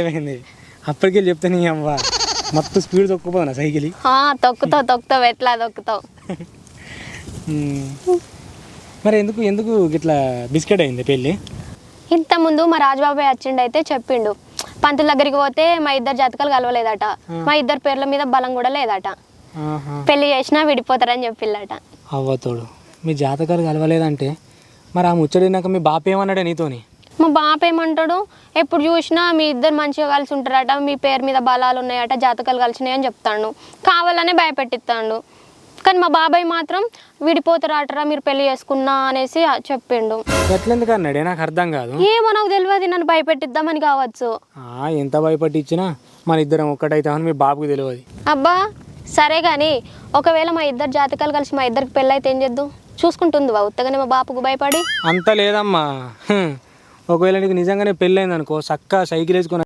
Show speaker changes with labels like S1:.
S1: ఏమైంది అప్పటికి చెప్తే నీ అవ్వ మొత్తం స్పీడ్ తొక్కుపోతున్నా సైకిల్
S2: తొక్కుతావు ఎట్లా తొక్కుతావు.
S1: మరి ఎందుకు ఎందుకు ఇట్లా బిస్కెట్ అయింది పెళ్ళి?
S2: ఇంతకుముందు మా రాజబాబాయ్ వచ్చిండు అయితే చెప్పిండు, పంతుల దగ్గరికి పోతే మా ఇద్దరు జాతకాలు కలవలేదట, మా ఇద్దరు పేర్ల మీద బలం కూడా లేదట, పెళ్లి చేసినా విడిపోతారని చెప్పిల్లట.
S1: అవ్వతోడు మీ జాతకాలు కలవలేదంటే మరి ఆ ముచ్చడినాక మీ బాప ఏమన్నాడే నీతోని?
S2: మా బాప ఏమంటాడు, ఎప్పుడు చూసినా మీ ఇద్దరు మంచిగా కలిసి ఉంటారట, మీ పేరు మీద బలాలు ఉన్నాయట, జాతకాలు కలిసినాయి అని చెప్తాడు, కావాలనే భయపెట్టిస్తాడు. కానీ మా బాబాయ్ మాత్రం విడిపోతారటరా మీరు పెళ్లి చేసుకున్నా అనేసి చెప్పిండు.
S1: ఎట్లెందుకు అన్నాడే నాకు అర్థం కాదు.
S2: ఏమో నాకు తెలియదు, నన్ను భయపెట్టిద్దామని కావచ్చు.
S1: ఎంత భయపట్టించినా మన ఇద్దరం ఒక్కటైతామని మీ బాబుకి తెలియదు.
S2: అబ్బా సరే కానీ ఒకవేళ మా ఇద్దరు జాతకాలు కలిసి మా ఇద్దరికి పెళ్ళి అయితే ఏం చేద్దాం? చూసుకుంటుంది ఉత్తగానే మా బాపుకు భయపడి.
S1: అంత లేదమ్మా, ఒకవేళ నీకు నిజంగానే పెళ్ళి అయింది అనుకో, చక్కగా సైకిల్ వేసుకొని